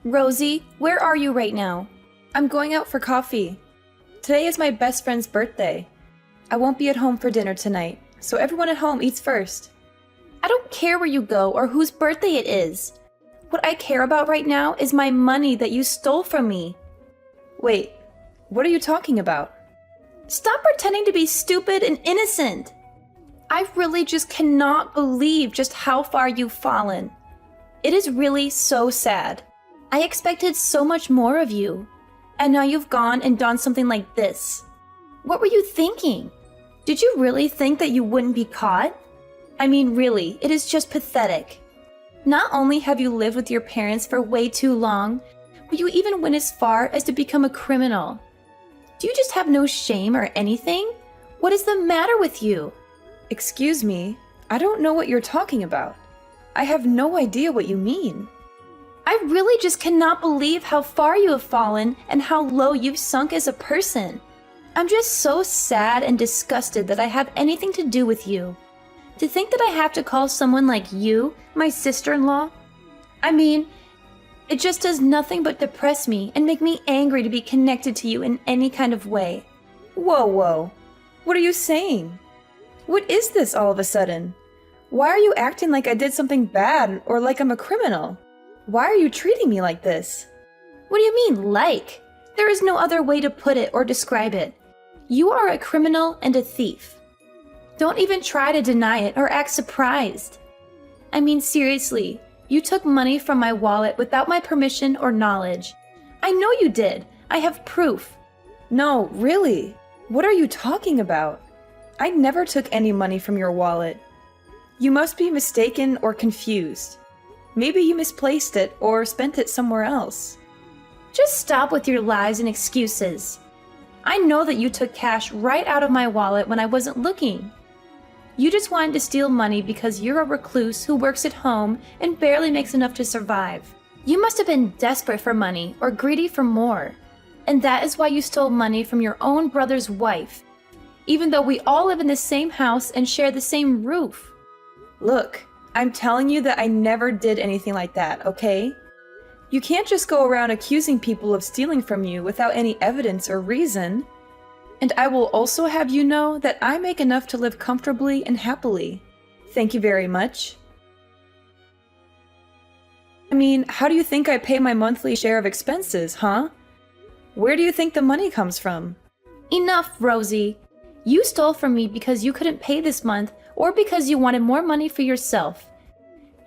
Rosie, where are you right now? I'm going out for coffee. Today is my best friend's birthday. I won't be at home for dinner tonight, so everyone at home eats first. I don't care where you go or whose birthday it is. What I care about right now is my money that you stole from me. Wait, what are you talking about? Stop pretending to be stupid and innocent. I really just cannot believe just how far you've fallen. It is really so sad. I expected so much more of you. And now you've gone and done something like this. What were you thinking? Did you really think that you wouldn't be caught? I mean, really, it is just pathetic. Not only have you lived with your parents for way too long, but you even went as far as to become a criminal. Do you just have no shame or anything? What is the matter with you? Excuse me, I don't know what you're talking about. I have no idea what you mean. I really just cannot believe how far you have fallen and how low you've sunk as a person. I'm just so sad and disgusted that I have anything to do with you. To think that I have to call someone like you my sister-in-law? I mean, it just does nothing but depress me and make me angry to be connected to you in any kind of way. Whoa. What are you saying? What is this all of a sudden? Why are you acting like I did something bad or like I'm a criminal? Why are you treating me like this? What do you mean, like? There is no other way to put it or describe it. You are a criminal and a thief. Don't even try to deny it or act surprised. I mean, seriously, you took money from my wallet without my permission or knowledge. I know you did. I have proof. No, really? What are you talking about? I never took any money from your wallet. You must be mistaken or confused. Maybe you misplaced it or spent it somewhere else. Just stop with your lies and excuses. I know that you took cash right out of my wallet when I wasn't looking. You just wanted to steal money because you're a recluse who works at home and barely makes enough to survive. You must have been desperate for money or greedy for more. And that is why you stole money from your own brother's wife, even though we all live in the same house and share the same roof. Look, I'm telling you that I never did anything like that, okay? You can't just go around accusing people of stealing from you without any evidence or reason. And I will also have you know that I make enough to live comfortably and happily. Thank you very much. I mean, how do you think I pay my monthly share of expenses, huh? Where do you think the money comes from? Enough, Rosie. You stole from me because you couldn't pay this month or because you wanted more money for yourself.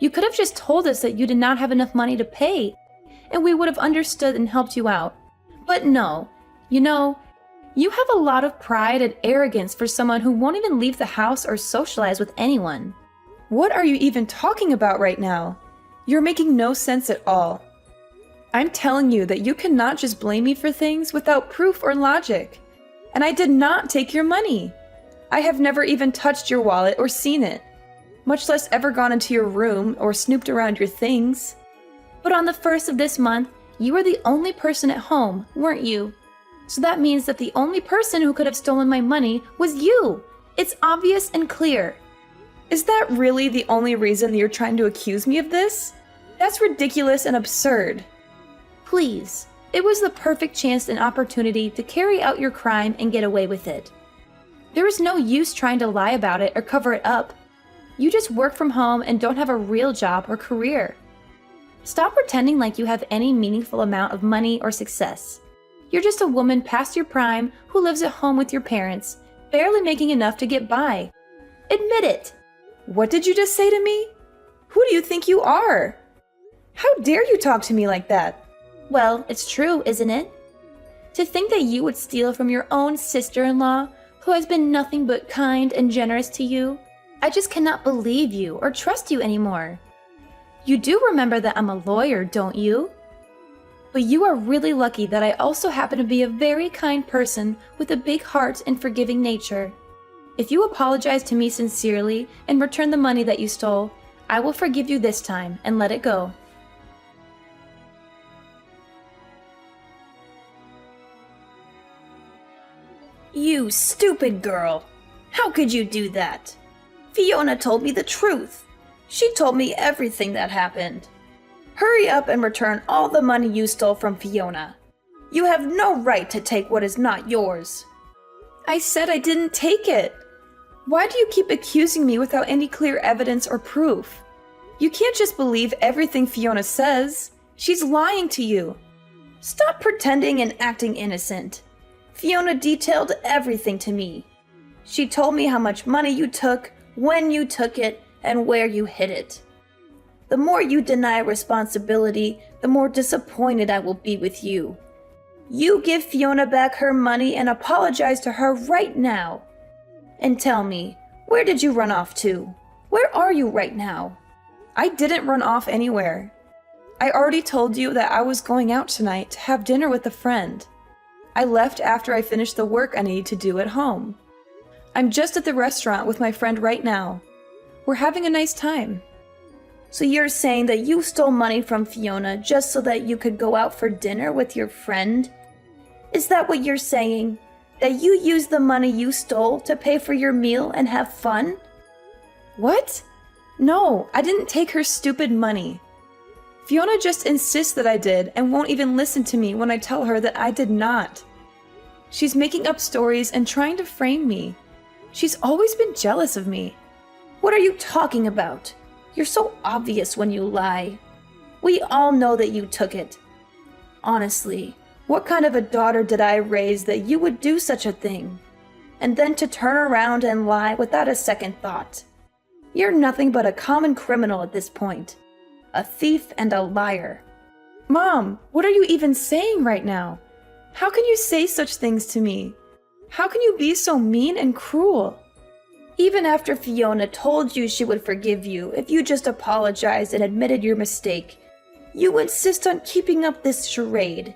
You could have just told us that you did not have enough money to pay, and we would have understood and helped you out. But no, you know, you have a lot of pride and arrogance for someone who won't even leave the house or socialize with anyone. What are you even talking about right now? You're making no sense at all. I'm telling you that you cannot just blame me for things without proof or logic. And I did not take your money. I have never even touched your wallet or seen it, much less ever gone into your room or snooped around your things. But on the 1st of this month, you were the only person at home, weren't you? So that means that the only person who could have stolen my money was you. It's obvious and clear. Is that really the only reason you're trying to accuse me of this? That's ridiculous and absurd. Please, it was the perfect chance and opportunity to carry out your crime and get away with it. There is no use trying to lie about it or cover it up. You just work from home and don't have a real job or career. Stop pretending like you have any meaningful amount of money or success. You're just a woman past your prime who lives at home with your parents, barely making enough to get by. Admit it! What did you just say to me? Who do you think you are? How dare you talk to me like that? Well, it's true, isn't it? To think that you would steal from your own sister-in-law, who has been nothing but kind and generous to you, I just cannot believe you or trust you anymore. You do remember that I'm a lawyer, don't you? But you are really lucky that I also happen to be a very kind person with a big heart and forgiving nature. If you apologize to me sincerely and return the money that you stole, I will forgive you this time and let it go. You stupid girl! How could you do that? Fiona told me the truth. She told me everything that happened. Hurry up and return all the money you stole from Fiona. You have no right to take what is not yours. I said I didn't take it. Why do you keep accusing me without any clear evidence or proof? You can't just believe everything Fiona says. She's lying to you. Stop pretending and acting innocent. Fiona detailed everything to me. She told me how much money you took, when you took it, and where you hid it. The more you deny responsibility, the more disappointed I will be with you. You give Fiona back her money and apologize to her right now. And tell me, where did you run off to? Where are you right now? I didn't run off anywhere. I already told you that I was going out tonight to have dinner with a friend. I left after I finished the work I needed to do at home. I'm just at the restaurant with my friend right now. We're having a nice time. So you're saying that you stole money from Fiona just so that you could go out for dinner with your friend? Is that what you're saying? That you used the money you stole to pay for your meal and have fun? What? No, I didn't take her stupid money. Fiona just insists that I did and won't even listen to me when I tell her that I did not. She's making up stories and trying to frame me. She's always been jealous of me. What are you talking about? You're so obvious when you lie. We all know that you took it. Honestly, what kind of a daughter did I raise that you would do such a thing? And then to turn around and lie without a second thought. You're nothing but a common criminal at this point. A thief and a liar. Mom, what are you even saying right now? How can you say such things to me? How can you be so mean and cruel? Even after Fiona told you she would forgive you if you just apologized and admitted your mistake, you insist on keeping up this charade.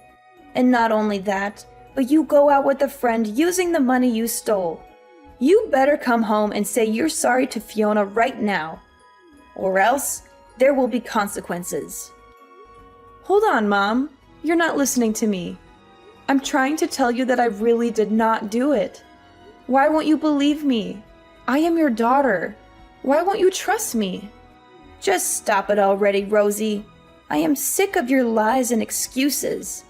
And not only that, but you go out with a friend using the money you stole. You better come home and say you're sorry to Fiona right now. Or else, there will be consequences. Hold on, Mom. You're not listening to me. I'm trying to tell you that I really did not do it. Why won't you believe me? I am your daughter. Why won't you trust me? Just stop it already, Rosie. I am sick of your lies and excuses.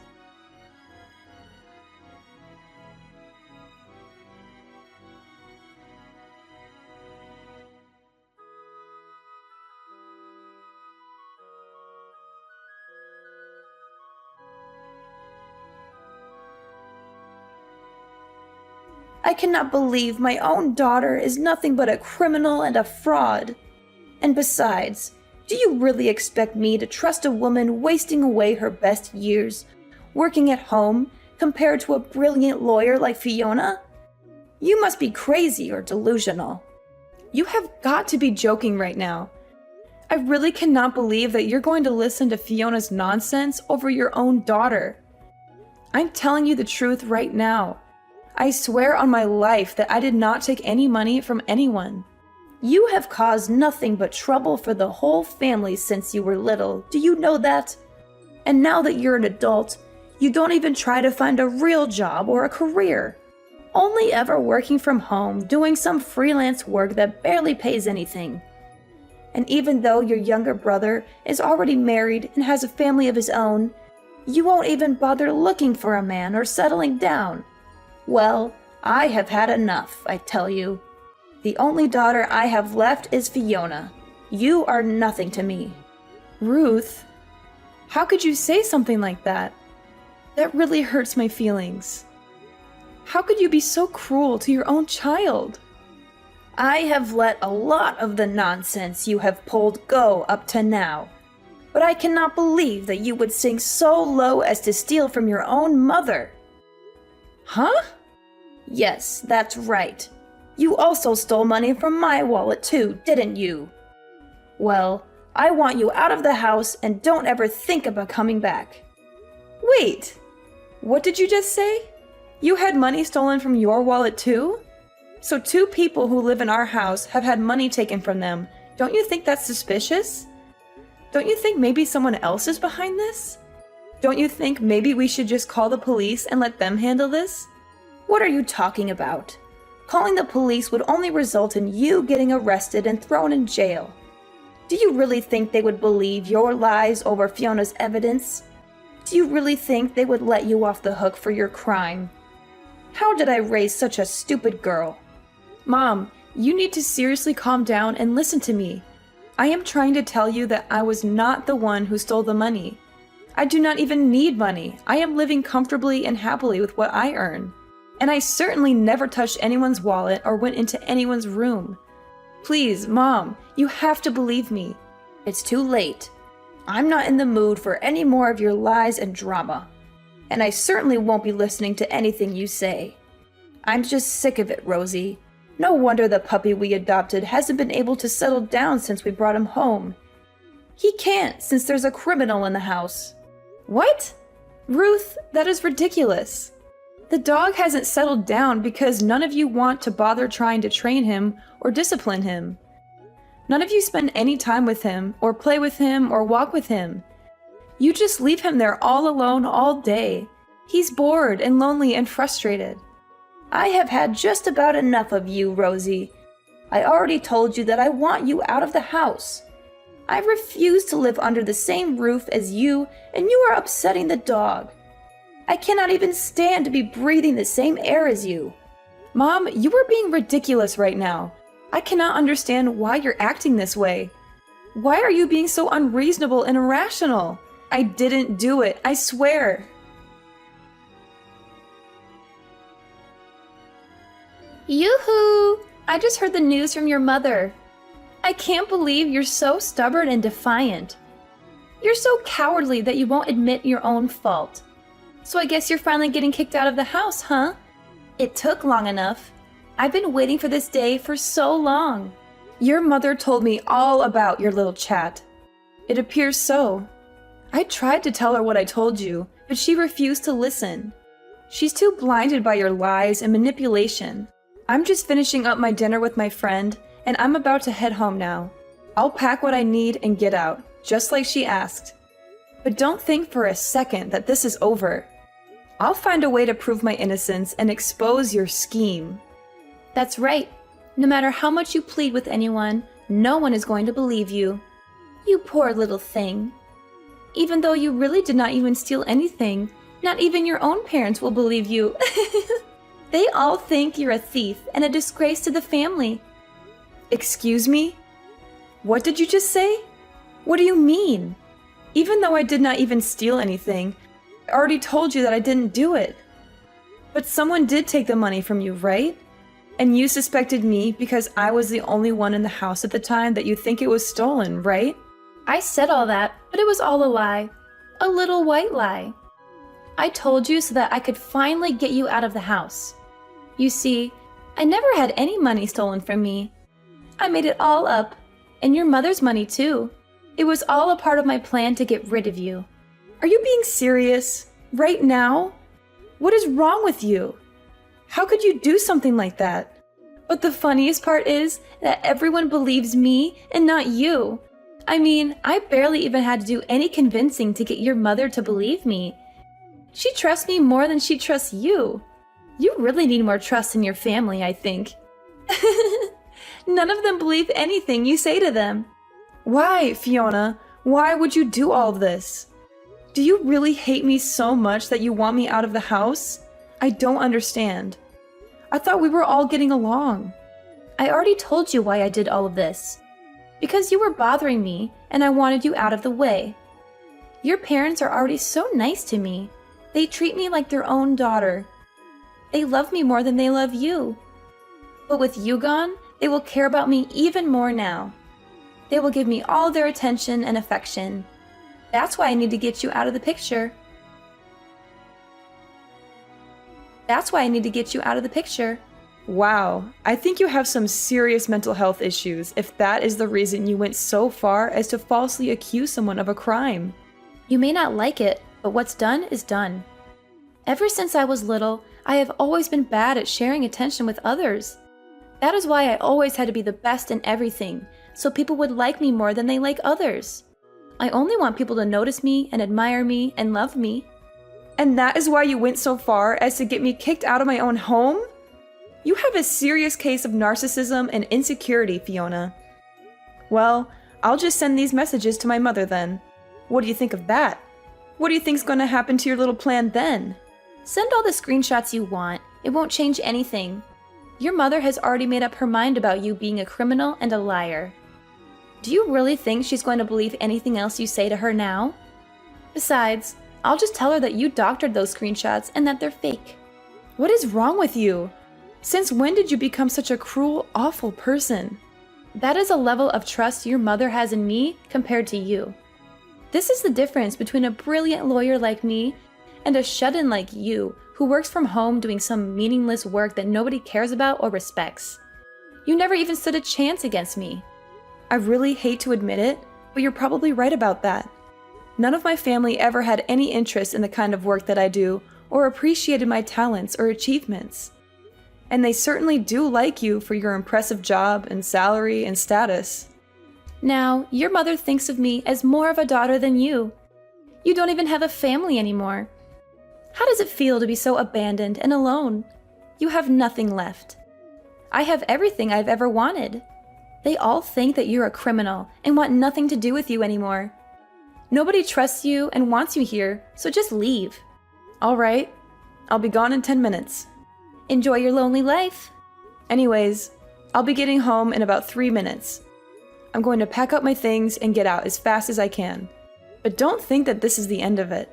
I cannot believe my own daughter is nothing but a criminal and a fraud. And besides, do you really expect me to trust a woman wasting away her best years, working at home, compared to a brilliant lawyer like Fiona? You must be crazy or delusional. You have got to be joking right now. I really cannot believe that you're going to listen to Fiona's nonsense over your own daughter. I'm telling you the truth right now. I swear on my life that I did not take any money from anyone. You have caused nothing but trouble for the whole family since you were little. Do you know that? And now that you're an adult, you don't even try to find a real job or a career. Only ever working from home, doing some freelance work that barely pays anything. And even though your younger brother is already married and has a family of his own, you won't even bother looking for a man or settling down. Well, I have had enough, I tell you. The only daughter I have left is Fiona. You are nothing to me. Ruth, how could you say something like that? That really hurts my feelings. How could you be so cruel to your own child? I have let a lot of the nonsense you have pulled go up to now. But I cannot believe that you would sink so low as to steal from your own mother. Huh? Yes, that's right. You also stole money from my wallet too, didn't you? Well, I want you out of the house and don't ever think about coming back. Wait, what did you just say? You had money stolen from your wallet too? So two people who live in our house have had money taken from them. Don't you think that's suspicious? Don't you think maybe someone else is behind this? Don't you think maybe we should just call the police and let them handle this? What are you talking about? Calling the police would only result in you getting arrested and thrown in jail. Do you really think they would believe your lies over Fiona's evidence? Do you really think they would let you off the hook for your crime? How did I raise such a stupid girl? Mom, you need to seriously calm down and listen to me. I am trying to tell you that I was not the one who stole the money. I do not even need money. I am living comfortably and happily with what I earn. And I certainly never touched anyone's wallet or went into anyone's room. Please, Mom, you have to believe me. It's too late. I'm not in the mood for any more of your lies and drama. And I certainly won't be listening to anything you say. I'm just sick of it, Rosie. No wonder the puppy we adopted hasn't been able to settle down since we brought him home. He can't, since there's a criminal in the house. What? Ruth, that is ridiculous. The dog hasn't settled down because none of you want to bother trying to train him or discipline him. None of you spend any time with him, or play with him, or walk with him. You just leave him there all alone all day. He's bored and lonely and frustrated. I have had just about enough of you, Rosie. I already told you that I want you out of the house. I refuse to live under the same roof as you, and you are upsetting the dog. I cannot even stand to be breathing the same air as you. Mom, you are being ridiculous right now. I cannot understand why you're acting this way. Why are you being so unreasonable and irrational? I didn't do it, I swear. Yoo-hoo! I just heard the news from your mother. I can't believe you're so stubborn and defiant. You're so cowardly that you won't admit your own fault. So I guess you're finally getting kicked out of the house, huh? It took long enough. I've been waiting for this day for so long. Your mother told me all about your little chat. It appears so. I tried to tell her what I told you, but she refused to listen. She's too blinded by your lies and manipulation. I'm just finishing up my dinner with my friend, and I'm about to head home now. I'll pack what I need and get out, just like she asked. But don't think for a second that this is over. I'll find a way to prove my innocence and expose your scheme. That's right. No matter how much you plead with anyone, no one is going to believe you. You poor little thing. Even though you really did not even steal anything, not even your own parents will believe you. They all think you're a thief and a disgrace to the family. Excuse me? What did you just say? What do you mean? Even though I did not even steal anything, I already told you that I didn't do it. But someone did take the money from you, right? And you suspected me because I was the only one in the house at the time that you think it was stolen, right? I said all that, but it was all a lie. A little white lie. I told you so that I could finally get you out of the house. You see, I never had any money stolen from me. I made it all up, and your mother's money too. It was all a part of my plan to get rid of you. Are you being serious? Right now? What is wrong with you? How could you do something like that? But the funniest part is that everyone believes me and not you. I mean, I barely even had to do any convincing to get your mother to believe me. She trusts me more than she trusts you. You really need more trust in your family, I think. None of them believe anything you say to them. Why, Fiona? Why would you do all this? Do you really hate me so much that you want me out of the house? I don't understand. I thought we were all getting along. I already told you why I did all of this. Because you were bothering me, and I wanted you out of the way. Your parents are already so nice to me. They treat me like their own daughter. They love me more than they love you. But with you gone, they will care about me even more now. They will give me all their attention and affection. That's why I need to get you out of the picture. That's why I need to get you out of the picture. Wow, I think you have some serious mental health issues if that is the reason you went so far as to falsely accuse someone of a crime. You may not like it, but what's done is done. Ever since I was little, I have always been bad at sharing attention with others. That is why I always had to be the best in everything, so people would like me more than they like others. I only want people to notice me and admire me and love me. And that is why you went so far as to get me kicked out of my own home? You have a serious case of narcissism and insecurity, Fiona. Well, I'll just send these messages to my mother then. What do you think of that? What do you think's going to happen to your little plan then? Send all the screenshots you want. It won't change anything. Your mother has already made up her mind about you being a criminal and a liar. Do you really think she's going to believe anything else you say to her now? Besides, I'll just tell her that you doctored those screenshots and that they're fake. What is wrong with you? Since when did you become such a cruel, awful person? That is a level of trust your mother has in me compared to you. This is the difference between a brilliant lawyer like me and a shut-in like you who works from home doing some meaningless work that nobody cares about or respects. You never even stood a chance against me. I really hate to admit it, but you're probably right about that. None of my family ever had any interest in the kind of work that I do or appreciated my talents or achievements. And they certainly do like you for your impressive job and salary and status. Now, your mother thinks of me as more of a daughter than you. You don't even have a family anymore. How does it feel to be so abandoned and alone? You have nothing left. I have everything I've ever wanted. They all think that you're a criminal and want nothing to do with you anymore. Nobody trusts you and wants you here, so just leave. All right, I'll be gone in 10 minutes. Enjoy your lonely life. Anyways, I'll be getting home in about 3 minutes. I'm going to pack up my things and get out as fast as I can. But don't think that this is the end of it.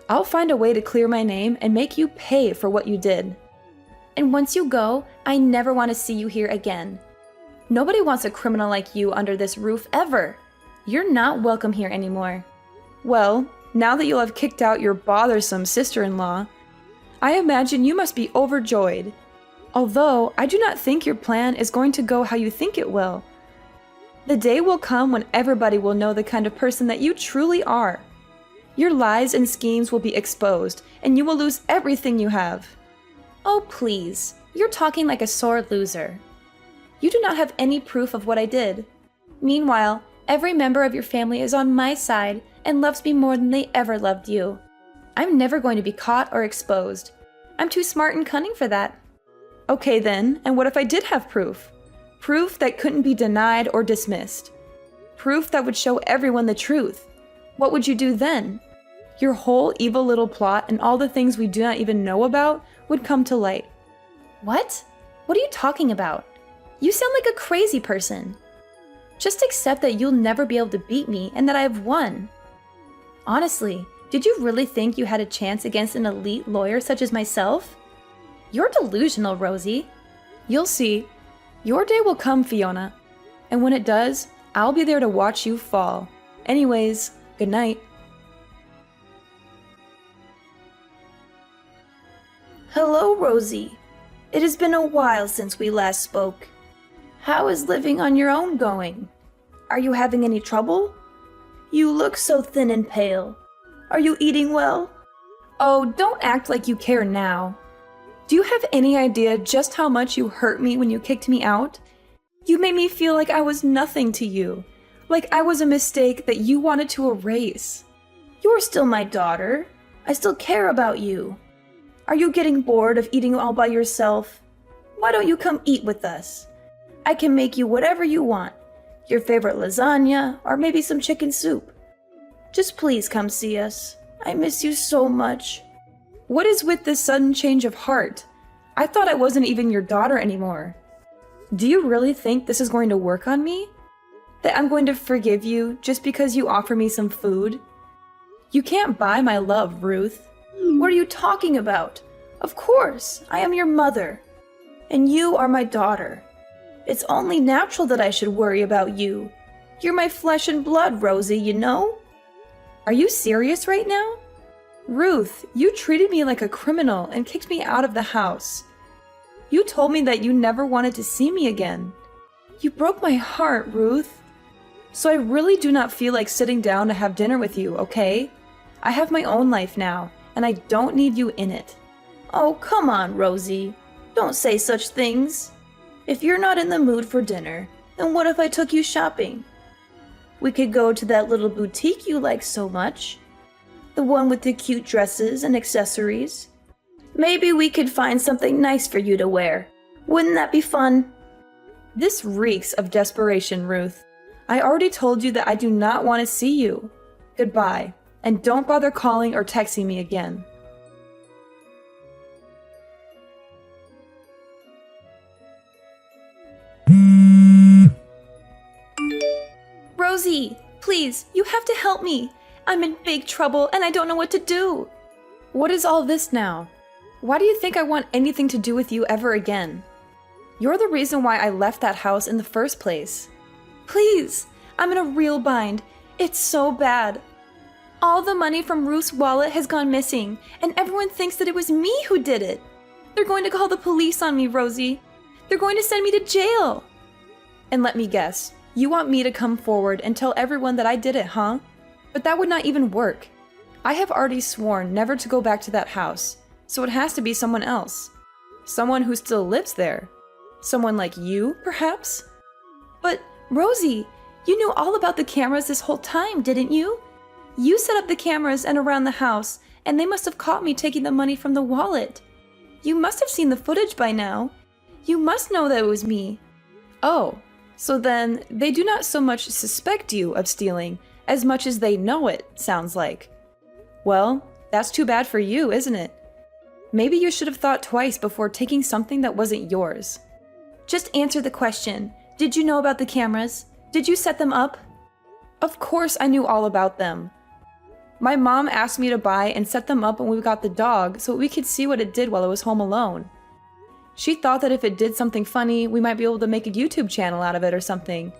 I'll find a way to clear my name and make you pay for what you did. And once you go, I never want to see you here again. Nobody wants a criminal like you under this roof ever. You're not welcome here anymore. Well, now that you'll have kicked out your bothersome sister-in-law, I imagine you must be overjoyed. Although, I do not think your plan is going to go how you think it will. The day will come when everybody will know the kind of person that you truly are. Your lies and schemes will be exposed, and you will lose everything you have. Oh, please. You're talking like a sore loser. You do not have any proof of what I did. Meanwhile, every member of your family is on my side and loves me more than they ever loved you. I'm never going to be caught or exposed. I'm too smart and cunning for that. Okay then, and what if I did have proof? Proof that couldn't be denied or dismissed. Proof that would show everyone the truth. What would you do then? Your whole evil little plot and all the things we do not even know about would come to light. What? What are you talking about? You sound like a crazy person. Just accept that you'll never be able to beat me and that I have won. Honestly, did you really think you had a chance against an elite lawyer such as myself? You're delusional, Rosie. You'll see. Your day will come, Fiona. And when it does, I'll be there to watch you fall. Anyways, good night. Hello, Rosie. It has been a while since we last spoke. How is living on your own going? Are you having any trouble? You look so thin and pale. Are you eating well? Oh, don't act like you care now. Do you have any idea just how much you hurt me when you kicked me out? You made me feel like I was nothing to you, like I was a mistake that you wanted to erase. You're still my daughter. I still care about you. Are you getting bored of eating all by yourself? Why don't you come eat with us? I can make you whatever you want. Your favorite lasagna, or maybe some chicken soup. Just please come see us. I miss you so much. What is with this sudden change of heart? I thought I wasn't even your daughter anymore. Do you really think this is going to work on me? That I'm going to forgive you just because you offer me some food? You can't buy my love, Ruth. What are you talking about? Of course, I am your mother. And you are my daughter. It's only natural that I should worry about you. You're my flesh and blood, Rosie, you know? Are you serious right now? Ruth, you treated me like a criminal and kicked me out of the house. You told me that you never wanted to see me again. You broke my heart, Ruth. So I really do not feel like sitting down to have dinner with you, okay? I have my own life now, and I don't need you in it. Oh, come on, Rosie. Don't say such things. If you're not in the mood for dinner, then what if I took you shopping? We could go to that little boutique you like so much. The one with the cute dresses and accessories. Maybe we could find something nice for you to wear. Wouldn't that be fun? This reeks of desperation, Ruth. I already told you that I do not want to see you. Goodbye, and don't bother calling or texting me again. Rosie, please, you have to help me. I'm in big trouble and I don't know what to do. What is all this now? Why do you think I want anything to do with you ever again? You're the reason why I left that house in the first place. Please, I'm in a real bind. It's so bad. All the money from Ruth's wallet has gone missing, and everyone thinks that it was me who did it. They're going to call the police on me, Rosie. They're going to send me to jail. And let me guess, you want me to come forward and tell everyone that I did it, huh? But that would not even work. I have already sworn never to go back to that house, so it has to be someone else. Someone who still lives there. Someone like you, perhaps? But, Rosie, you knew all about the cameras this whole time, didn't you? You set up the cameras and around the house, and they must have caught me taking the money from the wallet. You must have seen the footage by now. You must know that it was me. Oh, so then they do not so much suspect you of stealing as much as they know it, sounds like. Well, that's too bad for you, isn't it? Maybe you should have thought twice before taking something that wasn't yours. Just answer the question. Did you know about the cameras? Did you set them up? Of course I knew all about them. My mom asked me to buy and set them up when we got the dog so we could see what it did while it was home alone. She thought that if it did something funny, we might be able to make a YouTube channel out of it or something.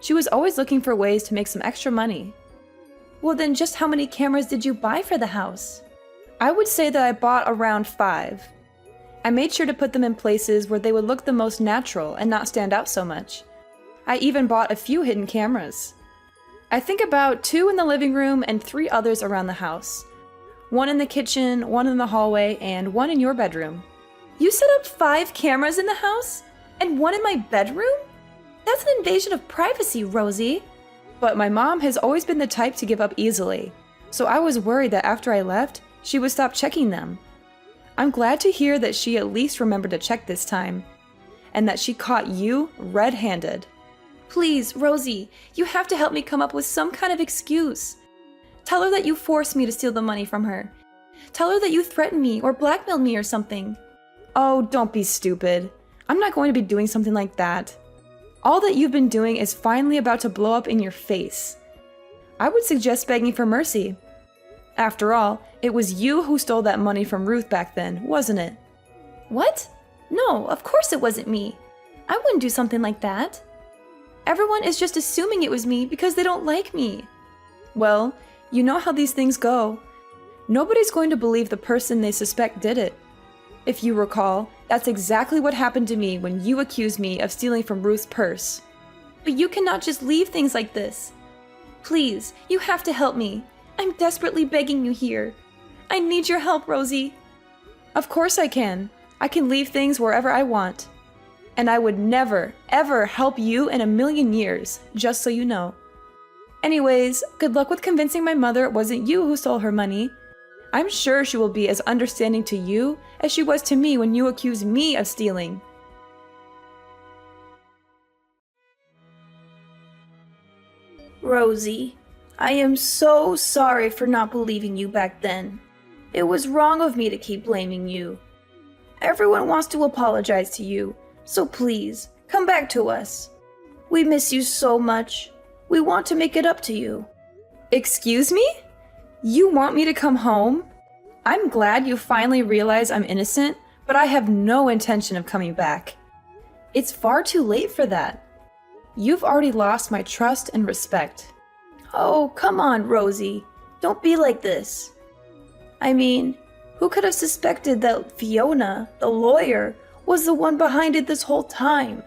She was always looking for ways to make some extra money. Well, then just how many cameras did you buy for the house? I would say that I bought around 5. I made sure to put them in places where they would look the most natural and not stand out so much. I even bought a few hidden cameras. I think about 2 in the living room and 3 others around the house. 1 in the kitchen, 1 in the hallway, and 1 in your bedroom. You set up 5 cameras in the house? And 1 in my bedroom? That's an invasion of privacy, Rosie. But my mom has always been the type to give up easily, so I was worried that after I left, she would stop checking them. I'm glad to hear that she at least remembered to check this time, and that she caught you red-handed. Please, Rosie, you have to help me come up with some kind of excuse. Tell her that you forced me to steal the money from her. Tell her that you threatened me or blackmailed me or something. Oh, don't be stupid. I'm not going to be doing something like that. All that you've been doing is finally about to blow up in your face. I would suggest begging for mercy. After all, it was you who stole that money from Ruth back then, wasn't it? What? No, of course it wasn't me. I wouldn't do something like that. Everyone is just assuming it was me because they don't like me. Well, you know how these things go. Nobody's going to believe the person they suspect did it. If you recall, that's exactly what happened to me when you accused me of stealing from Ruth's purse. But you cannot just leave things like this. Please, you have to help me. I'm desperately begging you here. I need your help, Rosie. Of course I can. I can leave things wherever I want. And I would never, ever help you in a million years, just so you know. Anyways, good luck with convincing my mother it wasn't you who stole her money. I'm sure she will be as understanding to you as she was to me when you accused me of stealing. Rosie, I am so sorry for not believing you back then. It was wrong of me to keep blaming you. Everyone wants to apologize to you, so please, come back to us. We miss you so much. We want to make it up to you. Excuse me? You want me to come home? I'm glad you finally realize I'm innocent, but I have no intention of coming back. It's far too late for that. You've already lost my trust and respect. Oh, come on, Rosie. Don't be like this. I mean, who could have suspected that Fiona, the lawyer, was the one behind it this whole time?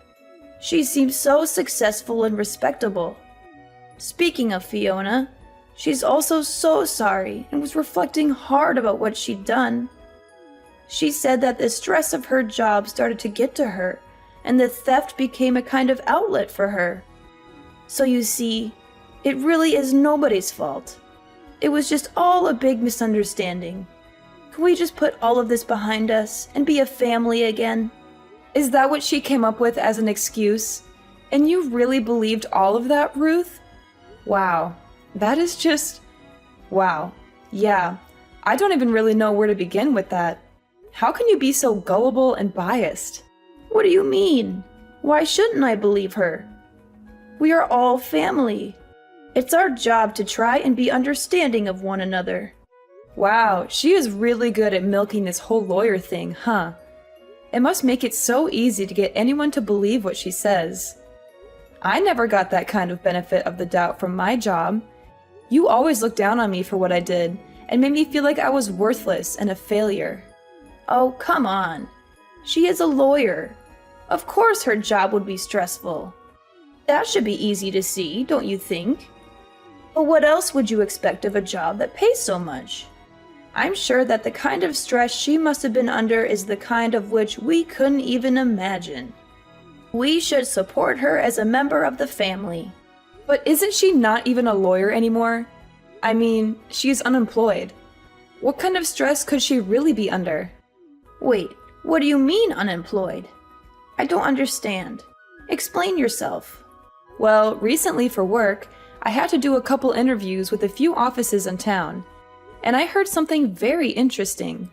She seems so successful and respectable. Speaking of Fiona, she's also so sorry and was reflecting hard about what she'd done. She said that the stress of her job started to get to her, and the theft became a kind of outlet for her. So you see, it really is nobody's fault. It was just all a big misunderstanding. Can we just put all of this behind us and be a family again? Is that what she came up with as an excuse? And you really believed all of that, Ruth? Wow. That is just... Wow. Yeah. I don't even really know where to begin with that. How can you be so gullible and biased? What do you mean? Why shouldn't I believe her? We are all family. It's our job to try and be understanding of one another. Wow, she is really good at milking this whole lawyer thing, huh? It must make it so easy to get anyone to believe what she says. I never got that kind of benefit of the doubt from my job. You always looked down on me for what I did and made me feel like I was worthless and a failure. Oh, come on. She is a lawyer. Of course her job would be stressful. That should be easy to see, don't you think? But what else would you expect of a job that pays so much? I'm sure that the kind of stress she must have been under is the kind of which we couldn't even imagine. We should support her as a member of the family. But isn't she not even a lawyer anymore? I mean, she's unemployed. What kind of stress could she really be under? Wait, what do you mean unemployed? I don't understand. Explain yourself. Well, recently for work, I had to do a couple interviews with a few offices in town, and I heard something very interesting.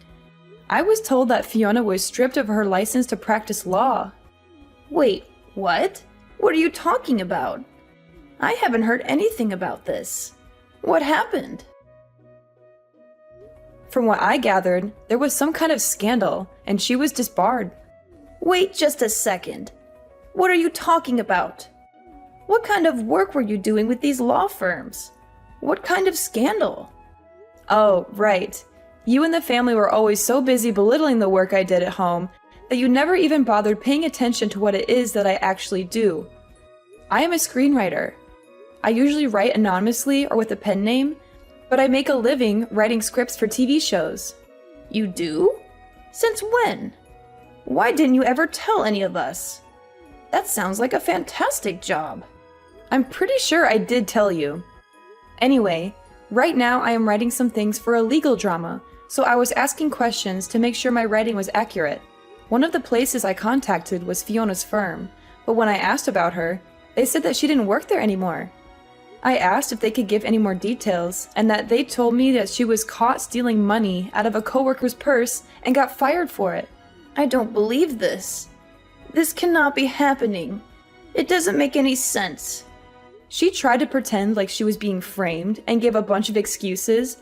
I was told that Fiona was stripped of her license to practice law. Wait, what? What are you talking about? I haven't heard anything about this. What happened? From what I gathered, there was some kind of scandal, and she was disbarred. Wait just a second. What are you talking about? What kind of work were you doing with these law firms? What kind of scandal? Oh, right. You and the family were always so busy belittling the work I did at home that you never even bothered paying attention to what it is that I actually do. I am a screenwriter. I usually write anonymously or with a pen name, but I make a living writing scripts for TV shows. You do? Since when? Why didn't you ever tell any of us? That sounds like a fantastic job. I'm pretty sure I did tell you. Anyway, right now I am writing some things for a legal drama, so I was asking questions to make sure my writing was accurate. One of the places I contacted was Fiona's firm, but when I asked about her, they said that she didn't work there anymore. I asked if they could give any more details, and that they told me that she was caught stealing money out of a coworker's purse and got fired for it. I don't believe this. This cannot be happening. It doesn't make any sense. She tried to pretend like she was being framed and gave a bunch of excuses,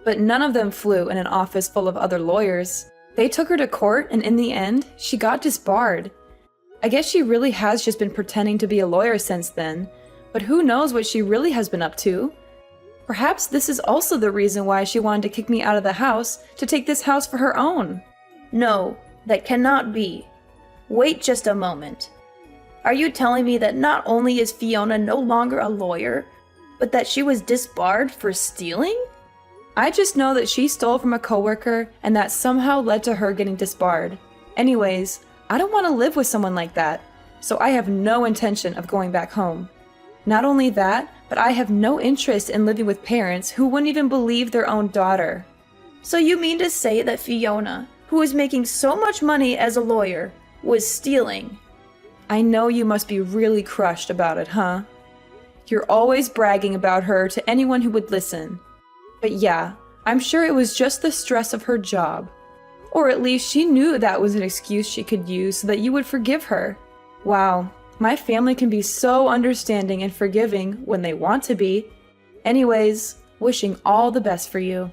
but none of them flew in an office full of other lawyers. They took her to court, and in the end, she got disbarred. I guess she really has just been pretending to be a lawyer since then, but who knows what she really has been up to? Perhaps this is also the reason why she wanted to kick me out of the house to take this house for her own. No, that cannot be. Wait just a moment. Are you telling me that not only is Fiona no longer a lawyer, but that she was disbarred for stealing? I just know that she stole from a coworker and that somehow led to her getting disbarred. Anyways, I don't want to live with someone like that, so I have no intention of going back home. Not only that, but I have no interest in living with parents who wouldn't even believe their own daughter. So you mean to say that Fiona, who is making so much money as a lawyer, was stealing? I know you must be really crushed about it, huh? You're always bragging about her to anyone who would listen. But yeah, I'm sure it was just the stress of her job. Or at least she knew that was an excuse she could use so that you would forgive her. Wow, my family can be so understanding and forgiving when they want to be. Anyways, wishing all the best for you.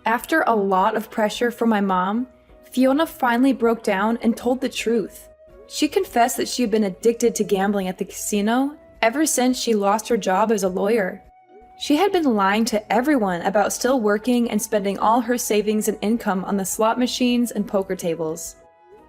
After a lot of pressure from my mom, Fiona finally broke down and told the truth. She confessed that she had been addicted to gambling at the casino ever since she lost her job as a lawyer. She had been lying to everyone about still working and spending all her savings and income on the slot machines and poker tables.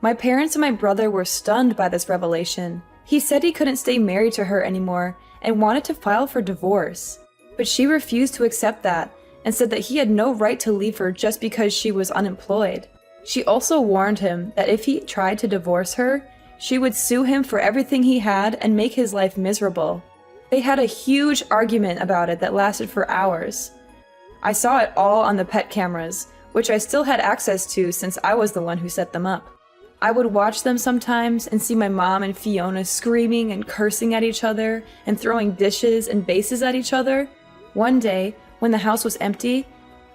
My parents and my brother were stunned by this revelation. He said he couldn't stay married to her anymore and wanted to file for divorce. But she refused to accept that and said that he had no right to leave her just because she was unemployed. She also warned him that if he tried to divorce her, she would sue him for everything he had and make his life miserable. They had a huge argument about it that lasted for hours. I saw it all on the pet cameras, which I still had access to since I was the one who set them up. I would watch them sometimes and see my mom and Fiona screaming and cursing at each other and throwing dishes and vases at each other. One day, when the house was empty,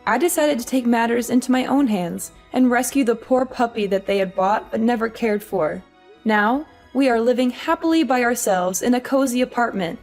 I decided to take matters into my own hands and rescue the poor puppy that they had bought but never cared for. Now, we are living happily by ourselves in a cozy apartment,